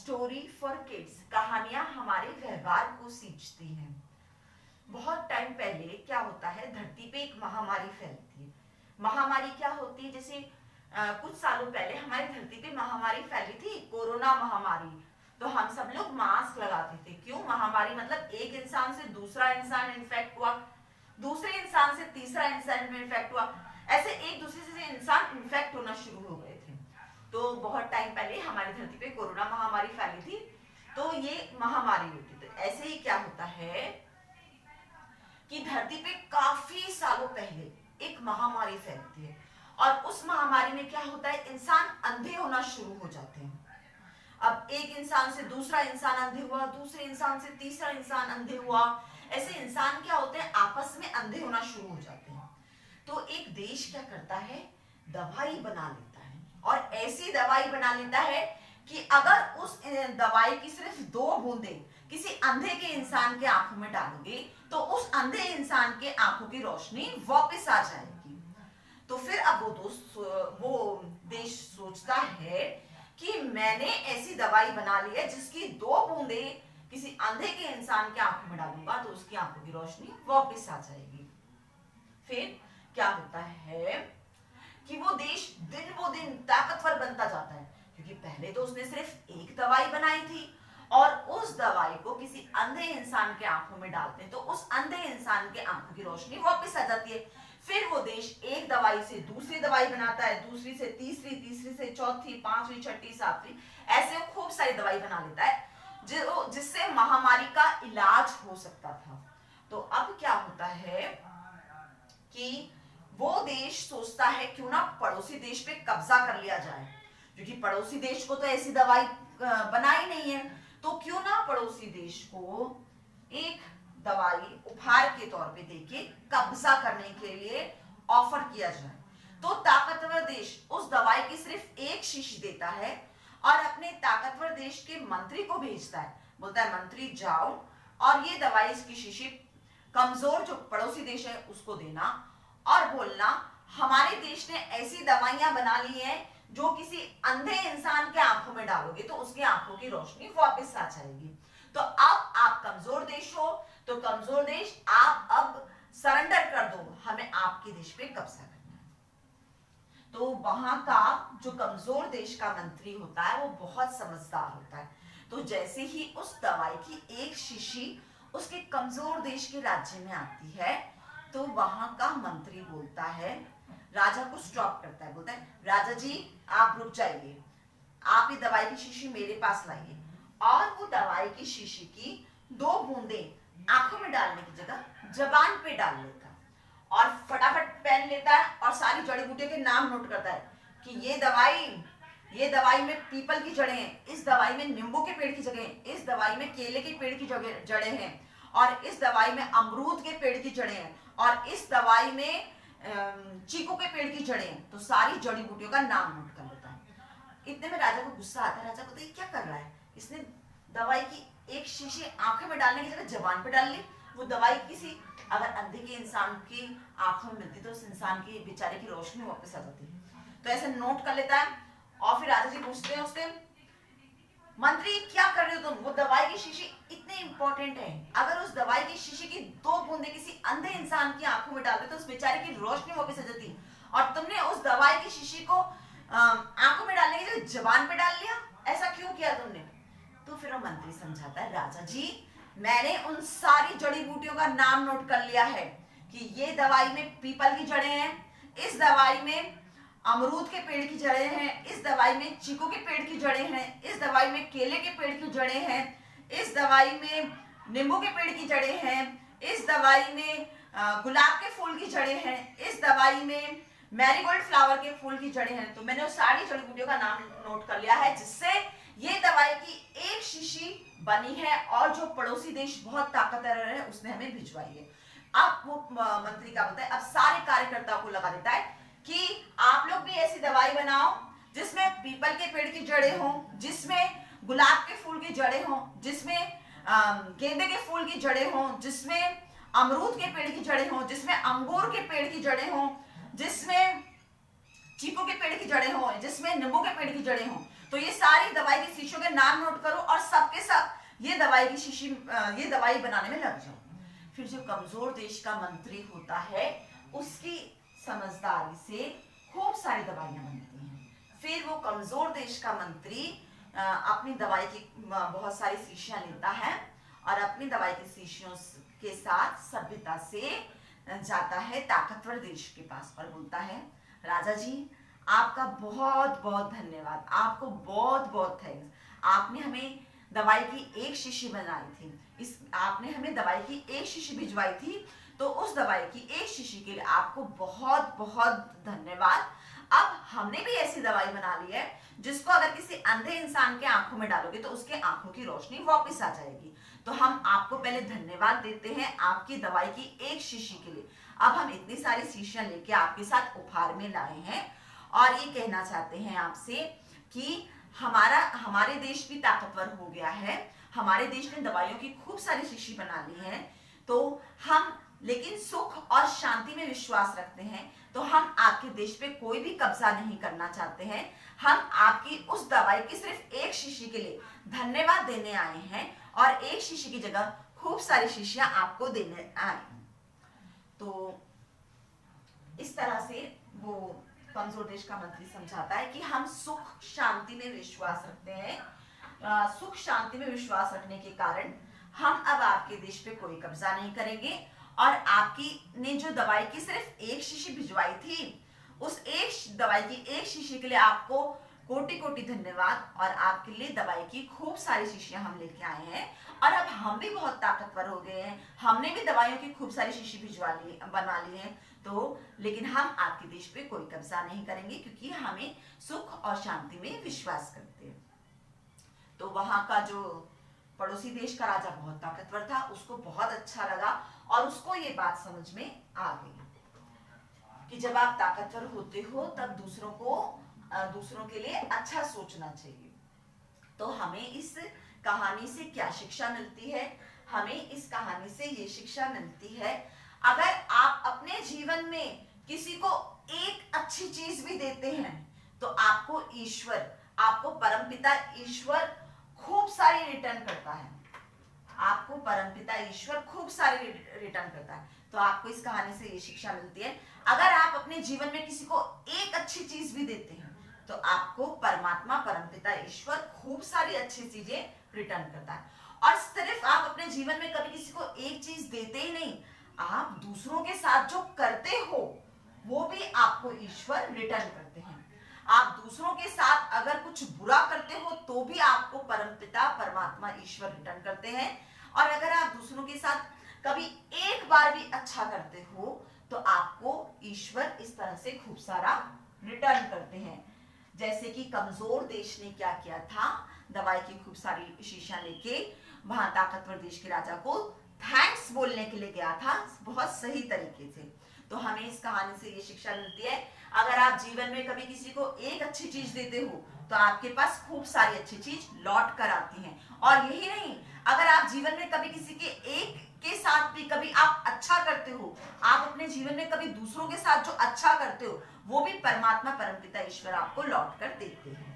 Story for kids, कहानियां हमारे व्यवहार को सींचती हैं। बहुत टाइम पहले क्या होता है, धरती पे एक महामारी फैलती है। महामारी क्या होती है, जैसे कुछ सालों पहले हमारी धरती पे महामारी फैली थी, कोरोना महामारी। तो हम सब लोग मास्क लगाते थे। क्यों? महामारी मतलब एक इंसान से दूसरा इंसान इन्फेक्ट हुआ, दूसरे इंसान से तीसरा इंसान इन्फेक्ट हुआ, ऐसे एक दूसरे से इंसान इन्फेक्ट होना शुरू हो गए थे। तो बहुत टाइम पहले हमारी धरती पे कोरोना महामारी फैली थी। तो ये महामारी होती, तो ऐसे ही क्या होता है कि धरती पे काफी सालों पहले एक महामारी फैलती है, और उस महामारी में क्या होता है, इंसान अंधे होना शुरू हो जाते हैं। अब एक इंसान से दूसरा इंसान अंधे हुआ, दूसरे इंसान से तीसरा इंसान अंधे हुआ, ऐसे इंसान क्या होते हैं, आपस में अंधे होना शुरू हो जाते हैं। तो एक देश क्या करता है, दवाई बना लेता है, और ऐसी दवाई बना लेता है कि अगर उस दवाई की सिर्फ 2 बूंदे किसी अंधे के इंसान के आंखों में डालोगे तो उस अंधे इंसान के आंखों की रोशनी वापस आ जाएगी। तो फिर अब वो देश सोचता है कि मैंने ऐसी दवाई बना ली है जिसकी 2 बूंदे किसी अंधे के इंसान के आंखों में डालूंगा तो उसकी आंखों की रोशनी वापस आ जाएगी। फिर क्या होता है कि वो देश दिन वो दिन ताकतवर बनता जाता है, क्योंकि पहले तो उसने सिर्फ एक दवाई बनाई थी, और उस दवाई को किसी अंधे इंसान के आंखों में डालते हैं तो उस अंधे इंसान के आंखों की रोशनी वापस आ जाती है। फिर वो देश एक दवाई से दूसरी दवाई बनाता है, दूसरी से तीसरी, तीसरी से चौथी, 5वीं, 6ठी, 7वीं, ऐसे वो खूब सारी दवाई बना लेता है जिससे महामारी का इलाज हो सकता था। तो अब क्या होता है कि वो देश सोचता है क्यों ना पड़ोसी देश पे कब्जा कर लिया जाए, क्योंकि पड़ोसी देश को तो ऐसी दवाई बनाई नहीं है, तो क्यों ना पड़ोसी देश को एक दवाई उपहार के तौर पे देके कब्जा करने के लिए ऑफर किया जाए। तो ताकतवर देश उस दवाई की सिर्फ एक शीशी देता है और अपने ताकतवर देश के मंत्री को भेजता है, बोलता है मंत्री जाओ और ये दवाई की शीशी कमजोर जो पड़ोसी देश है उसको देना, और बोलना हमारे देश ने ऐसी दवाइयां बना ली हैं जो किसी अंधे इंसान के आंखों में डालोगे तो उसकी आंखों की रोशनी वापस आ जाएगी। तो अब आप कमजोर देश हो, तो कमजोर देश आप अब सरेंडर कर दो, हमें आपके देश पे कब्जा करना है। तो वहां का जो कमजोर देश का मंत्री होता है वो बहुत समझदार होता है। तो जैसे ही उस दवाई की एक शीशी उसके कमजोर देश के राज्य में आती है तो वहां का मंत्री बोलता है, राजा को स्टॉप करता है, बोलता है राजा जी आप रुक जाइए, आप ये दवाई की शीशी मेरे पास लाइए। और वो दवाई की शीशी की 2 बूंदे आंखों में डालने की जगह जबान पे डाल लेता है, और फटाफट पेन लेता है और सारी जड़ी बूटियों के नाम नोट करता है कि ये दवाई में पीपल की जड़ें हैं, इस दवाई में नींबू के पेड़ की जगह हैं, इस दवाई में केले के पेड़ की जड़ें हैं, और इस दवाई में अमरूद के पेड़ की जड़ें हैं, और इस दवाई में चीकू के पेड़ की जड़ें हैं। तो सारी जड़ी बूटियों का नाम नोट कर लेता है। इतने में राजा को गुस्सा आता है, राजा को ये क्या कर रहा है, इसने दवाई की एक शीशी आंखों में डालने की जगह जबान पे डाल ली। वो दवाई किसी अगर अंधे के इंसान की आंखों में मिलती तो उस इंसान की बेचारे की रोशनी वापस आ जाती। तो ऐसे नोट कर लेता है, और फिर राजा जी पूछते हैं उससे, मंत्री क्या कर रहे हो तुम, वो दवाई की शीशी इतनी इंपॉर्टेंट है, अगर उस दवाई की शीशी की 2 बूंदे किसी अंधे इंसान की आंखों में डालते तो उस बेचारे की रोशनी वापस आ जाती, और तुमने उस दवाई की शीशी को आंखों में डालने की जगह जबान पे डाल लिया, ऐसा क्यों किया तुमने? तो फिर वो मंत्री समझाता है, राजा जी मैंने उन सारी जड़ी बूटियों का नाम नोट कर लिया है कि ये दवाई में पीपल की जड़ें हैं, इस दवाई में अमरूद के पेड़ की जड़ें हैं, इस दवाई में चीकू के पेड़ की जड़ें हैं, इस दवाई में केले के पेड़ की जड़ें हैं, इस दवाई में नींबू के पेड़ की जड़ें हैं, इस दवाई में गुलाब के फूल की जड़ें हैं, इस दवाई में मैरीगोल्ड फ्लावर के फूल की जड़ें हैं। तो मैंने उस सारी जड़ी बूटियों का नाम नोट कर लिया है जिससे ये दवाई की एक शीशी बनी है, और जो पड़ोसी देश बहुत ताकतवर है उसने हमें भिजवाई है। अब वो मंत्री का बोलता है, अब सारे कार्यकर्ताओं को लगा देता है कि आप लोग भी ऐसी दवाई बनाओ जिसमें पीपल के पेड़ की जड़ें हों, जिसमें गुलाब के फूल की जड़ें हों, जिसमें गेंदे के फूल की जड़ें हों, जिसमें अमरूद के पेड़ की जड़ें हों, जिसमें अंगूर के पेड़ की जड़ें हों, जिसमें चीकू के पेड़ की जड़ें हों, जिसमें नींबू के पेड़ की जड़ें हों। तो ये सारी दवाई की शीशियों के नाम नोट करो और सबके सब ये दवाई की शीशी ये दवाई बनाने में लग जाओ। फिर जो कमजोर देश का मंत्री होता है उसकी समझदारी से खूब सारी दवाइयां बनती हैं। फिर वो कमजोर देश का मंत्री अपनी दवाई की बहुत सारी शीशियां लेता है और अपनी दवाई की शीशियों के साथ सभ्यता से जाता है ताकतवर देश के पास और बोलता है, राजा जी आपका बहुत बहुत धन्यवाद, आपको बहुत बहुत थैंक्स। आपने हमें दवाई की एक शीशी बनाई थी, आपने हमें दवाई की एक शीशी भिजवाई थी, तो उस दवाई की एक शीशी के लिए आपको बहुत बहुत धन्यवाद। अब हमने भी ऐसी दवाई बना ली है जिसको अगर किसी अंधे इंसान के आंखों में डालोगे तो उसके आंखों की रोशनी वापस आ जाएगी। तो हम आपको पहले धन्यवाद देते हैं आपकी दवाई की एक शीशी के लिए। अब हम इतनी सारी शीशियां लेके आपके साथ उपहार में लाए हैं और ये कहना चाहते हैं आपसे कि हमारे देश भी ताकतवर हो गया है, हमारे देश ने दवाइयों की खूब सारी शीशी बना ली है, तो हम लेकिन सुख और शांति में विश्वास रखते हैं, तो हम आपके देश पे कोई भी कब्जा नहीं करना चाहते हैं। हम आपकी उस दवाई की सिर्फ एक शीशी के लिए धन्यवाद देने आए हैं और एक शीशी की जगह खूब सारी शीशियां आपको देने आए। तो इस तरह से वो कमजोर देश का मंत्री समझाता है कि हम सुख शांति में विश्वास रखते हैं। सुख शांति में विश्वास रखने के कारण हम अब आपके देश पे कोई कब्जा नहीं करेंगे और आपकी ने जो दवाई की सिर्फ एक शीशी भिजवाई थी उस एक दवाई की एक शीशी के लिए आपको कोटि कोटि धन्यवाद और आपके लिए दवाई की खूब सारी शीशियां हम लेके आए हैं और अब हम भी बहुत ताकतवर हो गए हैं, हमने भी दवाइयों की खूब सारी शीशी बना ली है। तो लेकिन हम आपके देश पे कोई कब्जा नहीं करेंगे क्योंकि हमें सुख और शांति में विश्वास करते हैं। तो वहां का जो पड़ोसी देश का राजा बहुत ताकतवर था, उसको बहुत अच्छा लगा और उसको ये बात समझ में आ गई कि जब आप ताकतवर होते हो तब दूसरों के लिए अच्छा सोचना चाहिए। तो हमें इस कहानी से क्या शिक्षा मिलती है? हमें इस कहानी से ये शिक्षा मिलती है, अगर आप अपने जीवन में किसी को एक अच्छी चीज भी देते हैं तो आपको परमपिता ईश्वर खूब सारी रिटर्न करता है। आपको परमपिता ईश्वर खूब सारी रिटर्न करता है। तो आपको इस कहानी से ये शिक्षा मिलती है, अगर आप अपने जीवन में किसी को एक अच्छी चीज भी देते हैं तो आपको परमात्मा परमपिता ईश्वर खूब सारी अच्छी चीजें रिटर्न करता है। और सिर्फ आप अपने जीवन में कभी किसी को एक चीज देते ही नहीं, आप दूसरों के साथ जो करते हो वो भी आपको ईश्वर रिटर्न करते हैं। आप दूसरों के साथ अगर कुछ बुरा करते हो तो भी आपको परमपिता परमात्मा ईश्वर रिटर्न करते हैं। और अगर आप दूसरों के साथ कभी एक बार भी अच्छा करते हो तो आपको ईश्वर इस तरह से खूब सारा रिटर्न करते हैं। जैसे कि कमजोर देश ने क्या किया था, दवाई की खूब सारी शीशियां लेके वहां ताकतवर देश के राजा को थैंक्स बोलने के लिए गया था, बहुत सही तरीके से। तो हमें इस कहानी से ये शिक्षा मिलती है, अगर आप जीवन में कभी किसी को एक अच्छी चीज देते हो तो आपके पास खूब सारी अच्छी चीज लौट कर आती है। और यही नहीं, अगर आप जीवन में कभी किसी के एक के साथ भी कभी आप अच्छा करते हो, आप अपने जीवन में कभी दूसरों के साथ जो अच्छा करते हो वो भी परमात्मा परमपिता ईश्वर आपको लौट कर देते हैं।